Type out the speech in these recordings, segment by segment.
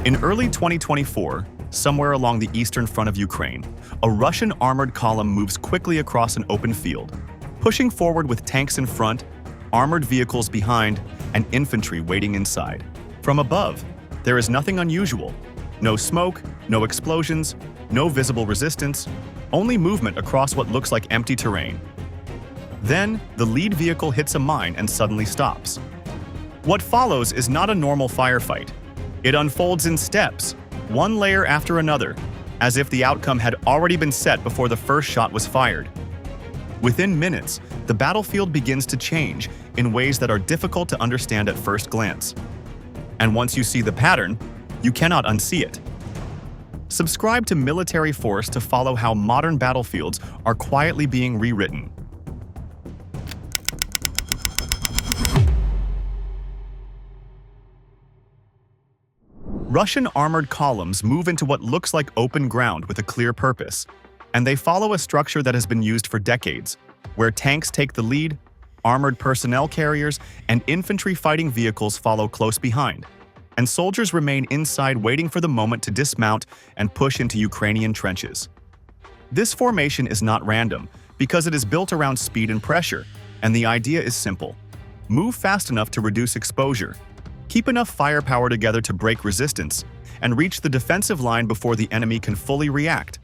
In early 2024, somewhere along the eastern front of Ukraine, a Russian armored column moves quickly across an open field, pushing forward with tanks in front, armored vehicles behind, and infantry waiting inside. From above, there is nothing unusual. No smoke, no explosions, no visible resistance, only movement across what looks like empty terrain. Then, the lead vehicle hits a mine and suddenly stops. What follows is not a normal firefight. It unfolds in steps, one layer after another, as if the outcome had already been set before the first shot was fired. Within minutes, the battlefield begins to change in ways that are difficult to understand at first glance. And once you see the pattern, you cannot unsee it. Subscribe to Military Force to follow how modern battlefields are quietly being rewritten. Russian armored columns move into what looks like open ground with a clear purpose, and they follow a structure that has been used for decades, where tanks take the lead, armored personnel carriers and infantry fighting vehicles follow close behind, and soldiers remain inside waiting for the moment to dismount and push into Ukrainian trenches. This formation is not random, because it is built around speed and pressure, and the idea is simple. Move fast enough to reduce exposure, keep enough firepower together to break resistance, and reach the defensive line before the enemy can fully react.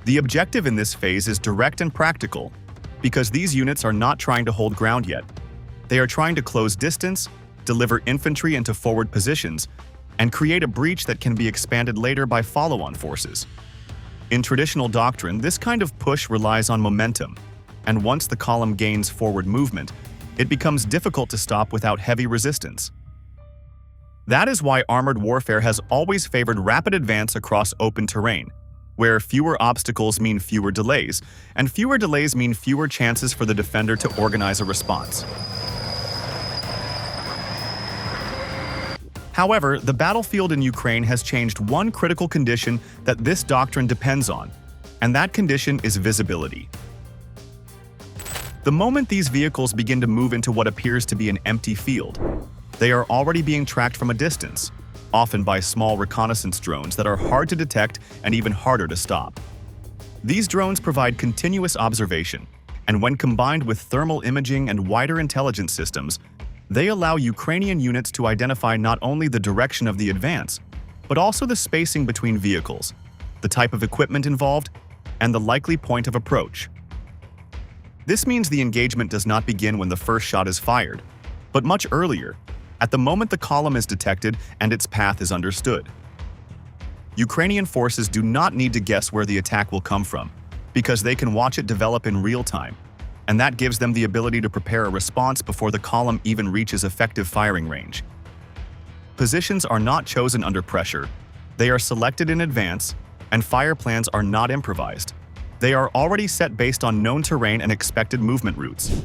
The objective in this phase is direct and practical, because these units are not trying to hold ground yet. They are trying to close distance, deliver infantry into forward positions, and create a breach that can be expanded later by follow-on forces. In traditional doctrine, this kind of push relies on momentum, and once the column gains forward movement, it becomes difficult to stop without heavy resistance. That is why armored warfare has always favored rapid advance across open terrain, where fewer obstacles mean fewer delays, and fewer delays mean fewer chances for the defender to organize a response. However, the battlefield in Ukraine has changed one critical condition that this doctrine depends on, and that condition is visibility. The moment these vehicles begin to move into what appears to be an empty field, they are already being tracked from a distance, often by small reconnaissance drones that are hard to detect and even harder to stop. These drones provide continuous observation, and when combined with thermal imaging and wider intelligence systems, they allow Ukrainian units to identify not only the direction of the advance, but also the spacing between vehicles, the type of equipment involved, and the likely point of approach. This means the engagement does not begin when the first shot is fired, but much earlier, at the moment the column is detected and its path is understood. Ukrainian forces do not need to guess where the attack will come from, because they can watch it develop in real time, and that gives them the ability to prepare a response before the column even reaches effective firing range. Positions are not chosen under pressure, they are selected in advance, and fire plans are not improvised. They are already set based on known terrain and expected movement routes.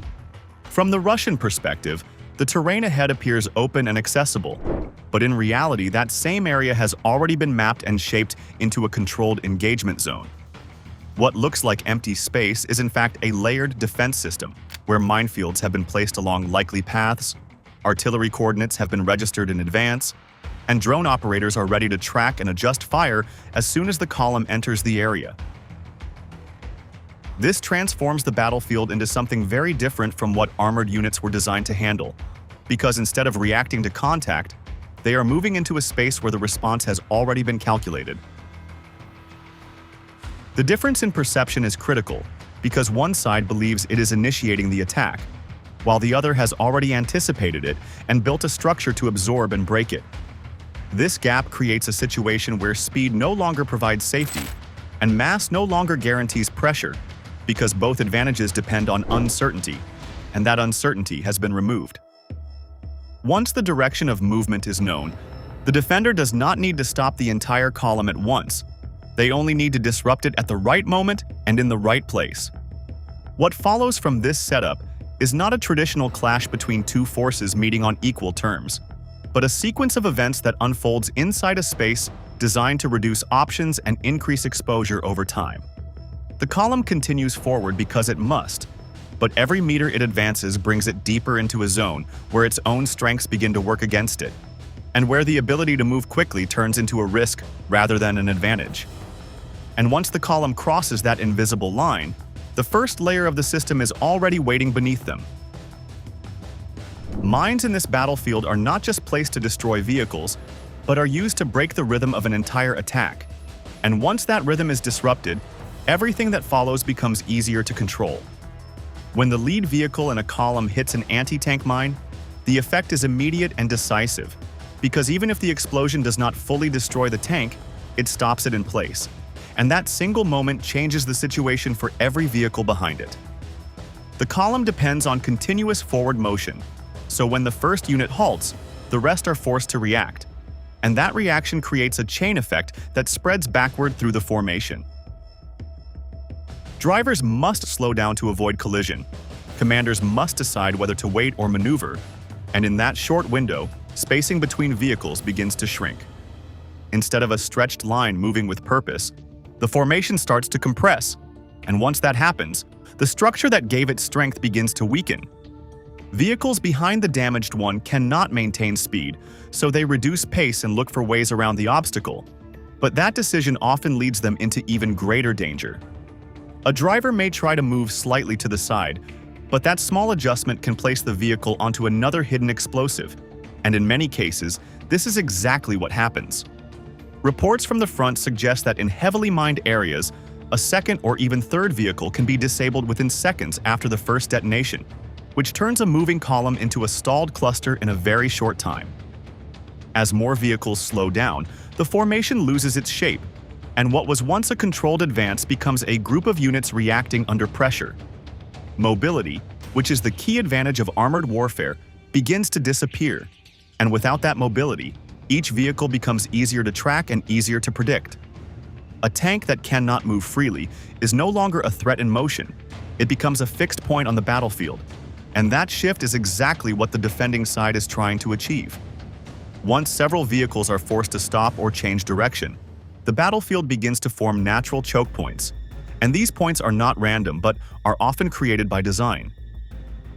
From the Russian perspective, the terrain ahead appears open and accessible, but in reality that same area has already been mapped and shaped into a controlled engagement zone. What looks like empty space is in fact a layered defense system, where minefields have been placed along likely paths, artillery coordinates have been registered in advance, and drone operators are ready to track and adjust fire as soon as the column enters the area. This transforms the battlefield into something very different from what armored units were designed to handle, because instead of reacting to contact, they are moving into a space where the response has already been calculated. The difference in perception is critical, because one side believes it is initiating the attack, while the other has already anticipated it and built a structure to absorb and break it. This gap creates a situation where speed no longer provides safety, and mass no longer guarantees pressure, because both advantages depend on uncertainty, and that uncertainty has been removed. Once the direction of movement is known, the defender does not need to stop the entire column at once. They only need to disrupt it at the right moment and in the right place. What follows from this setup is not a traditional clash between two forces meeting on equal terms, but a sequence of events that unfolds inside a space designed to reduce options and increase exposure over time. The column continues forward because it must, but every meter it advances brings it deeper into a zone where its own strengths begin to work against it. and where the ability to move quickly turns into a risk rather than an advantage. And once the column crosses that invisible line, the first layer of the system is already waiting beneath them. Mines in this battlefield are not just placed to destroy vehicles, but are used to break the rhythm of an entire attack. And once that rhythm is disrupted, everything that follows becomes easier to control. When the lead vehicle in a column hits an anti-tank mine, the effect is immediate and decisive, because even if the explosion does not fully destroy the tank, it stops it in place. And that single moment changes the situation for every vehicle behind it. The column depends on continuous forward motion, so when the first unit halts, the rest are forced to react. And that reaction creates a chain effect that spreads backward through the formation. Drivers must slow down to avoid collision. Commanders must decide whether to wait or maneuver, and in that short window, spacing between vehicles begins to shrink. Instead of a stretched line moving with purpose, the formation starts to compress, and once that happens, the structure that gave it strength begins to weaken. Vehicles behind the damaged one cannot maintain speed, so they reduce pace and look for ways around the obstacle. But that decision often leads them into even greater danger. A driver may try to move slightly to the side, but that small adjustment can place the vehicle onto another hidden explosive, and in many cases, this is exactly what happens. Reports from the front suggest that in heavily mined areas, a second or even third vehicle can be disabled within seconds after the first detonation, which turns a moving column into a stalled cluster in a very short time. As more vehicles slow down, the formation loses its shape, and what was once a controlled advance becomes a group of units reacting under pressure. Mobility, which is the key advantage of armored warfare, begins to disappear, and without that mobility, each vehicle becomes easier to track and easier to predict. A tank that cannot move freely is no longer a threat in motion. It becomes a fixed point on the battlefield, and that shift is exactly what the defending side is trying to achieve. Once several vehicles are forced to stop or change direction, the battlefield begins to form natural choke points, and these points are not random but are often created by design.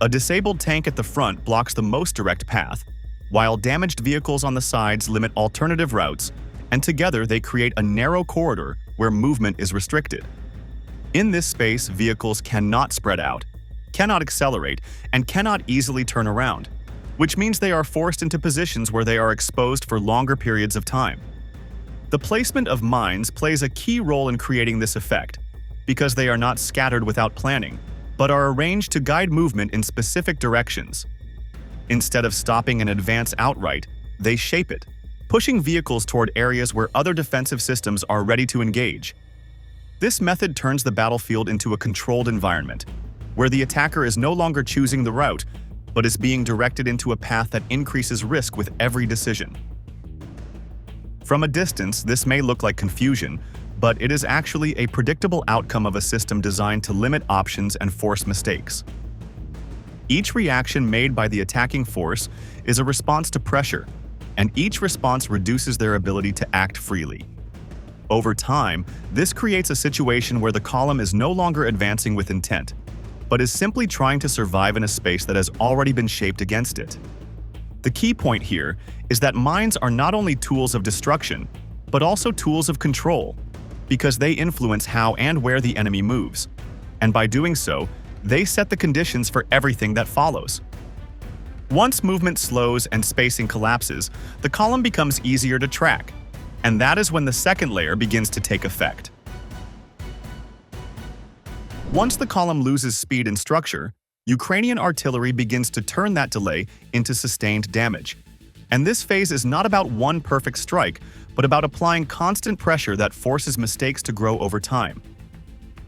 A disabled tank at the front blocks the most direct path, while damaged vehicles on the sides limit alternative routes, and together they create a narrow corridor where movement is restricted. In this space, vehicles cannot spread out, cannot accelerate, and cannot easily turn around, which means they are forced into positions where they are exposed for longer periods of time. The placement of mines plays a key role in creating this effect, because they are not scattered without planning, but are arranged to guide movement in specific directions. Instead of stopping an advance outright, they shape it, pushing vehicles toward areas where other defensive systems are ready to engage. This method turns the battlefield into a controlled environment, where the attacker is no longer choosing the route, but is being directed into a path that increases risk with every decision. From a distance, this may look like confusion, but it is actually a predictable outcome of a system designed to limit options and force mistakes. Each reaction made by the attacking force is a response to pressure, and each response reduces their ability to act freely. Over time, this creates a situation where the column is no longer advancing with intent, but is simply trying to survive in a space that has already been shaped against it. The key point here is that mines are not only tools of destruction, but also tools of control, because they influence how and where the enemy moves, and by doing so, they set the conditions for everything that follows. Once movement slows and spacing collapses, the column becomes easier to track, and that is when the second layer begins to take effect. Once the column loses speed and structure, Ukrainian artillery begins to turn that delay into sustained damage. And this phase is not about one perfect strike, but about applying constant pressure that forces mistakes to grow over time.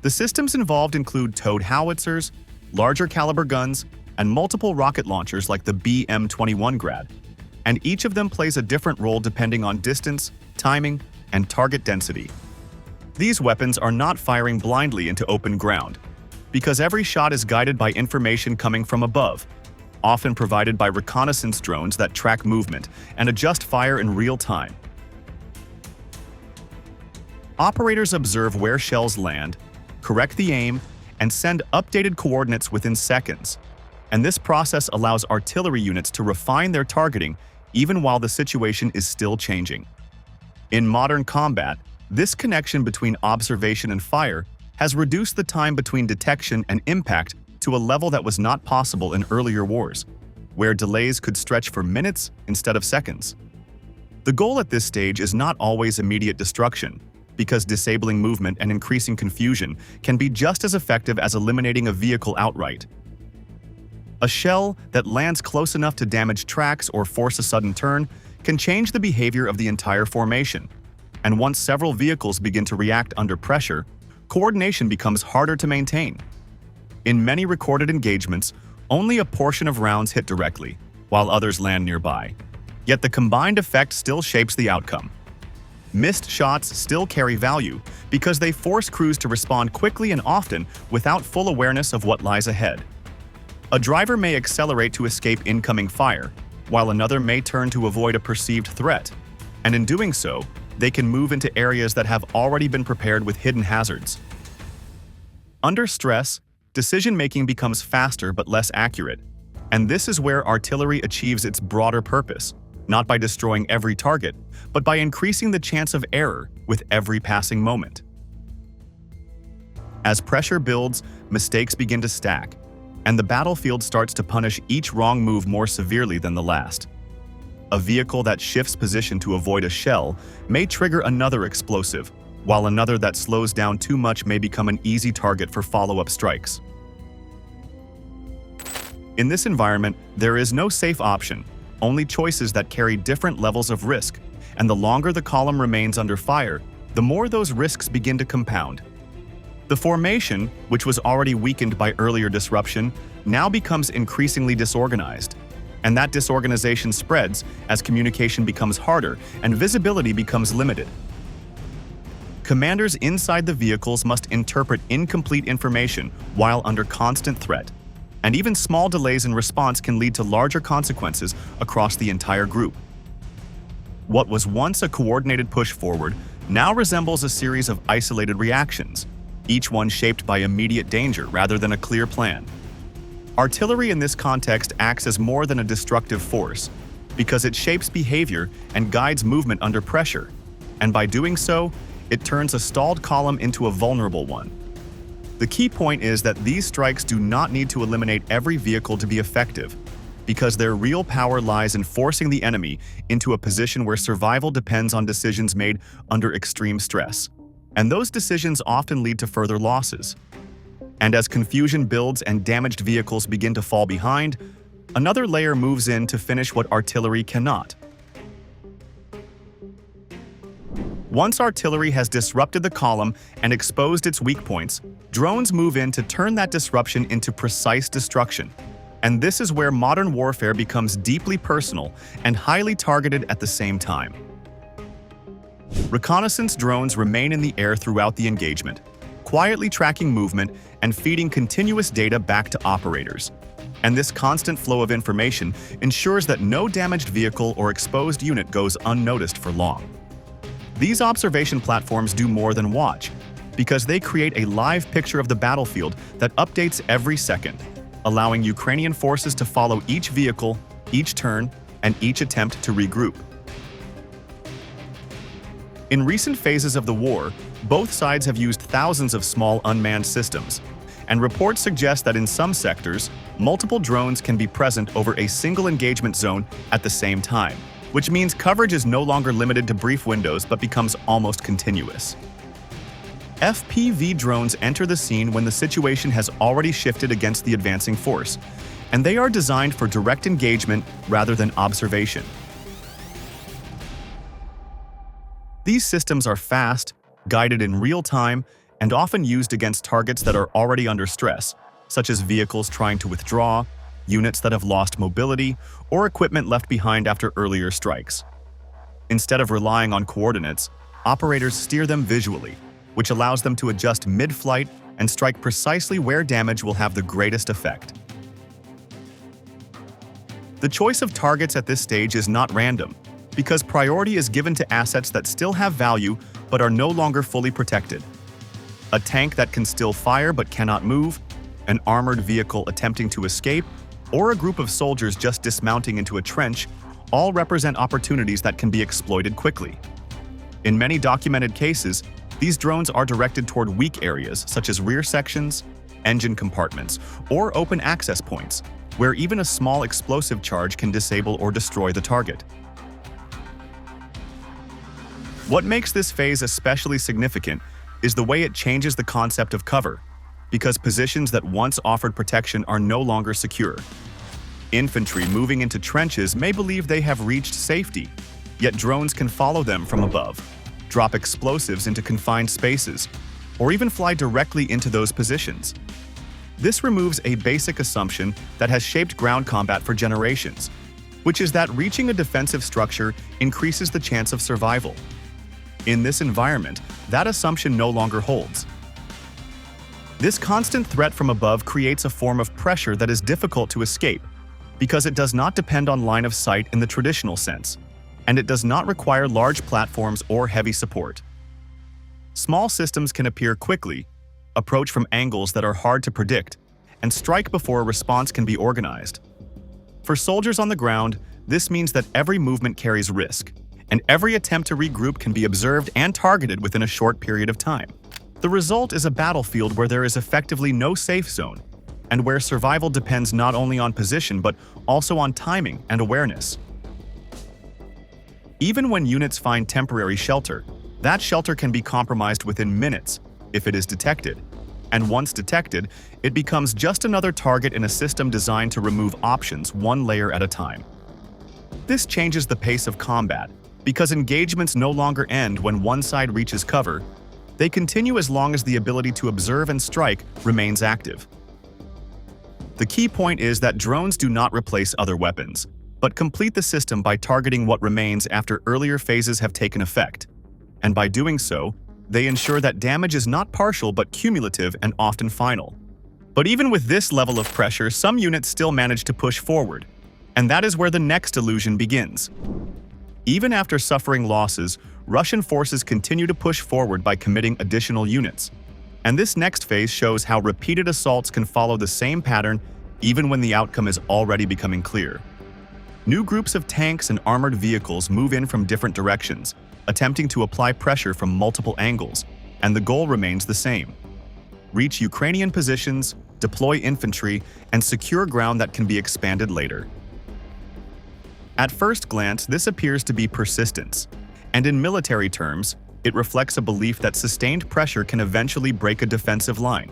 The systems involved include towed howitzers, larger caliber guns, and multiple rocket launchers like the BM-21 Grad, and each of them plays a different role depending on distance, timing, and target density. These weapons are not firing blindly into open ground, because every shot is guided by information coming from above, often provided by reconnaissance drones that track movement and adjust fire in real time. Operators observe where shells land, correct the aim, and send updated coordinates within seconds. And this process allows artillery units to refine their targeting even while the situation is still changing. In modern combat, this connection between observation and fire has reduced the time between detection and impact to a level that was not possible in earlier wars, where delays could stretch for minutes instead of seconds. The goal at this stage is not always immediate destruction, because disabling movement and increasing confusion can be just as effective as eliminating a vehicle outright. A shell that lands close enough to damage tracks or force a sudden turn can change the behavior of the entire formation, and once several vehicles begin to react under pressure, coordination becomes harder to maintain. In many recorded engagements, only a portion of rounds hit directly, while others land nearby. Yet the combined effect still shapes the outcome. Missed shots still carry value because they force crews to respond quickly and often without full awareness of what lies ahead. A driver may accelerate to escape incoming fire, while another may turn to avoid a perceived threat, and in doing so, they can move into areas that have already been prepared with hidden hazards. Under stress, decision-making becomes faster but less accurate, and this is where artillery achieves its broader purpose, not by destroying every target, but by increasing the chance of error with every passing moment. As pressure builds, mistakes begin to stack, and the battlefield starts to punish each wrong move more severely than the last. A vehicle that shifts position to avoid a shell may trigger another explosive, while another that slows down too much may become an easy target for follow-up strikes. In this environment, there is no safe option, only choices that carry different levels of risk, and the longer the column remains under fire, the more those risks begin to compound. The formation, which was already weakened by earlier disruption, now becomes increasingly disorganized, and that disorganization spreads as communication becomes harder and visibility becomes limited. Commanders inside the vehicles must interpret incomplete information while under constant threat, and even small delays in response can lead to larger consequences across the entire group. What was once a coordinated push forward now resembles a series of isolated reactions, each one shaped by immediate danger rather than a clear plan. Artillery in this context acts as more than a destructive force, because it shapes behavior and guides movement under pressure, and by doing so, it turns a stalled column into a vulnerable one. The key point is that these strikes do not need to eliminate every vehicle to be effective, because their real power lies in forcing the enemy into a position where survival depends on decisions made under extreme stress, and those decisions often lead to further losses. And as confusion builds and damaged vehicles begin to fall behind, another layer moves in to finish what artillery cannot. Once artillery has disrupted the column and exposed its weak points, drones move in to turn that disruption into precise destruction. And this is where modern warfare becomes deeply personal and highly targeted at the same time. Reconnaissance drones remain in the air throughout the engagement, quietly tracking movement and feeding continuous data back to operators. And this constant flow of information ensures that no damaged vehicle or exposed unit goes unnoticed for long. These observation platforms do more than watch, because they create a live picture of the battlefield that updates every second, allowing Ukrainian forces to follow each vehicle, each turn, and each attempt to regroup. In recent phases of the war, both sides have used thousands of small unmanned systems, and reports suggest that in some sectors, multiple drones can be present over a single engagement zone at the same time, which means coverage is no longer limited to brief windows but becomes almost continuous. FPV drones enter the scene when the situation has already shifted against the advancing force, and they are designed for direct engagement rather than observation. These systems are fast, guided in real time, and often used against targets that are already under stress, such as vehicles trying to withdraw, units that have lost mobility, or equipment left behind after earlier strikes. Instead of relying on coordinates, operators steer them visually, which allows them to adjust mid-flight and strike precisely where damage will have the greatest effect. The choice of targets at this stage is not random, because priority is given to assets that still have value but are no longer fully protected. A tank that can still fire but cannot move, an armored vehicle attempting to escape, or a group of soldiers just dismounting into a trench all represent opportunities that can be exploited quickly. In many documented cases, these drones are directed toward weak areas such as rear sections, engine compartments, or open access points, where even a small explosive charge can disable or destroy the target. What makes this phase especially significant is the way it changes the concept of cover, because positions that once offered protection are no longer secure. Infantry moving into trenches may believe they have reached safety, yet drones can follow them from above, drop explosives into confined spaces, or even fly directly into those positions. This removes a basic assumption that has shaped ground combat for generations, which is that reaching a defensive structure increases the chance of survival. In this environment, that assumption no longer holds. This constant threat from above creates a form of pressure that is difficult to escape, because it does not depend on line of sight in the traditional sense, and it does not require large platforms or heavy support. Small systems can appear quickly, approach from angles that are hard to predict, and strike before a response can be organized. For soldiers on the ground, this means that every movement carries risk, and every attempt to regroup can be observed and targeted within a short period of time. The result is a battlefield where there is effectively no safe zone, and where survival depends not only on position but also on timing and awareness. Even when units find temporary shelter, that shelter can be compromised within minutes if it is detected, and once detected, it becomes just another target in a system designed to remove options one layer at a time. This changes the pace of combat, because engagements no longer end when one side reaches cover. They continue as long as the ability to observe and strike remains active. The key point is that drones do not replace other weapons, but complete the system by targeting what remains after earlier phases have taken effect. And by doing so, they ensure that damage is not partial but cumulative and often final. But even with this level of pressure, some units still manage to push forward, and that is where the next illusion begins. Even after suffering losses, Russian forces continue to push forward by committing additional units. And this next phase shows how repeated assaults can follow the same pattern even when the outcome is already becoming clear. New groups of tanks and armored vehicles move in from different directions, attempting to apply pressure from multiple angles, and the goal remains the same: reach Ukrainian positions, deploy infantry, and secure ground that can be expanded later. At first glance, this appears to be persistence, and in military terms, it reflects a belief that sustained pressure can eventually break a defensive line.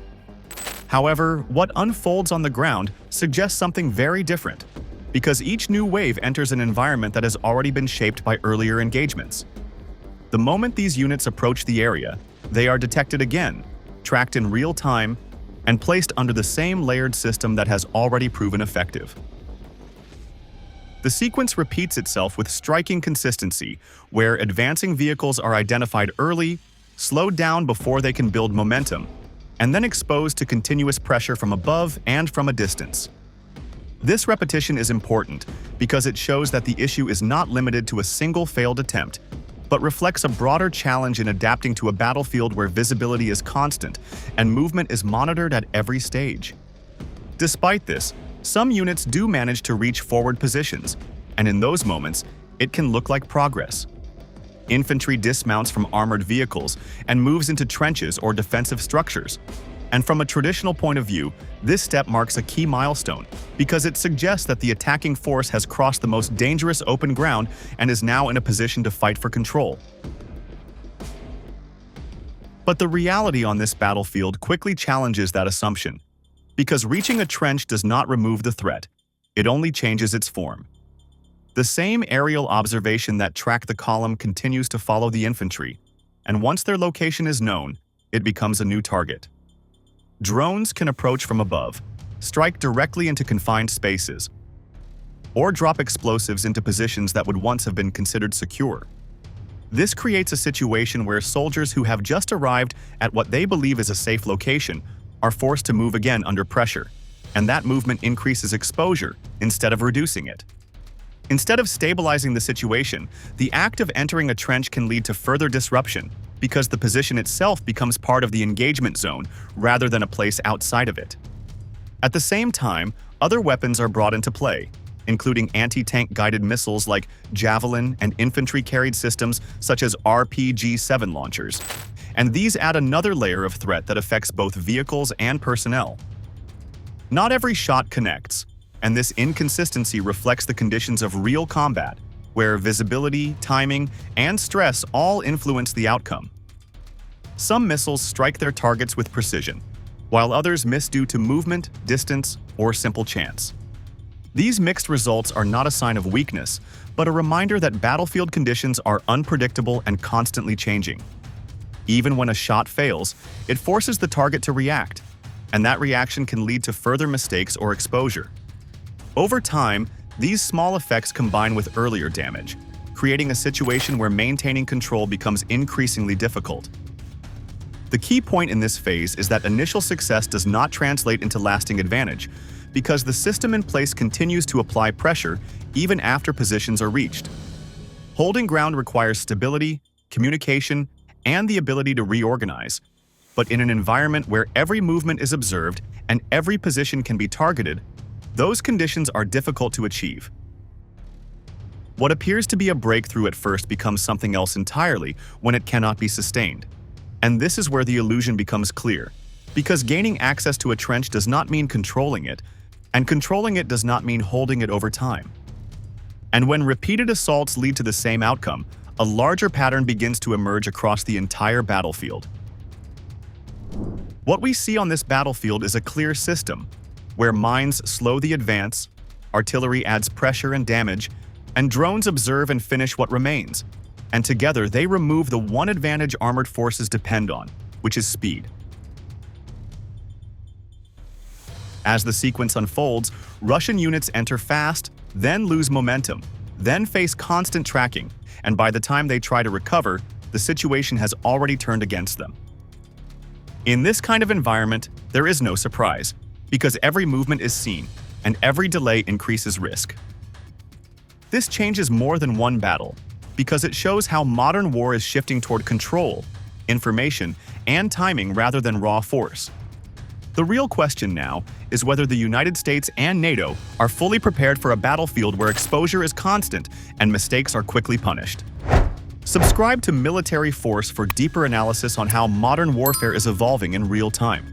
However, what unfolds on the ground suggests something very different, because each new wave enters an environment that has already been shaped by earlier engagements. The moment these units approach the area, they are detected again, tracked in real time, and placed under the same layered system that has already proven effective. The sequence repeats itself with striking consistency, where advancing vehicles are identified early, slowed down before they can build momentum, and then exposed to continuous pressure from above and from a distance. This repetition is important because it shows that the issue is not limited to a single failed attempt, but reflects a broader challenge in adapting to a battlefield where visibility is constant and movement is monitored at every stage. Despite this, some units do manage to reach forward positions, and in those moments, it can look like progress. Infantry dismounts from armored vehicles and moves into trenches or defensive structures. And from a traditional point of view, this step marks a key milestone because it suggests that the attacking force has crossed the most dangerous open ground and is now in a position to fight for control. But the reality on this battlefield quickly challenges that assumption, because reaching a trench does not remove the threat, it only changes its form. The same aerial observation that tracked the column continues to follow the infantry, and once their location is known, it becomes a new target. Drones can approach from above, strike directly into confined spaces, or drop explosives into positions that would once have been considered secure. This creates a situation where soldiers who have just arrived at what they believe is a safe location are forced to move again under pressure, and that movement increases exposure instead of reducing it. Instead of stabilizing the situation, the act of entering a trench can lead to further disruption because the position itself becomes part of the engagement zone rather than a place outside of it. At the same time, other weapons are brought into play, including anti-tank guided missiles like Javelin and infantry-carried systems such as RPG-7 launchers. And these add another layer of threat that affects both vehicles and personnel. Not every shot connects, and this inconsistency reflects the conditions of real combat, where visibility, timing, and stress all influence the outcome. Some missiles strike their targets with precision, while others miss due to movement, distance, or simple chance. These mixed results are not a sign of weakness, but a reminder that battlefield conditions are unpredictable and constantly changing. Even when a shot fails, it forces the target to react, and that reaction can lead to further mistakes or exposure. Over time, these small effects combine with earlier damage, creating a situation where maintaining control becomes increasingly difficult. The key point in this phase is that initial success does not translate into lasting advantage, because the system in place continues to apply pressure even after positions are reached. Holding ground requires stability, communication, and the ability to reorganize. But in an environment where every movement is observed and every position can be targeted, those conditions are difficult to achieve. What appears to be a breakthrough at first becomes something else entirely when it cannot be sustained. And this is where the illusion becomes clear, because gaining access to a trench does not mean controlling it, and controlling it does not mean holding it over time. And when repeated assaults lead to the same outcome, a larger pattern begins to emerge across the entire battlefield. What we see on this battlefield is a clear system, where mines slow the advance, artillery adds pressure and damage, and drones observe and finish what remains. And together they remove the one advantage armored forces depend on, which is speed. As the sequence unfolds, Russian units enter fast, then lose momentum, then face constant tracking, and by the time they try to recover, the situation has already turned against them. In this kind of environment, there is no surprise, because every movement is seen, and every delay increases risk. This changes more than one battle, because it shows how modern war is shifting toward control, information, and timing rather than raw force. The real question now is whether the United States and NATO are fully prepared for a battlefield where exposure is constant and mistakes are quickly punished. Subscribe to Military Force for deeper analysis on how modern warfare is evolving in real time.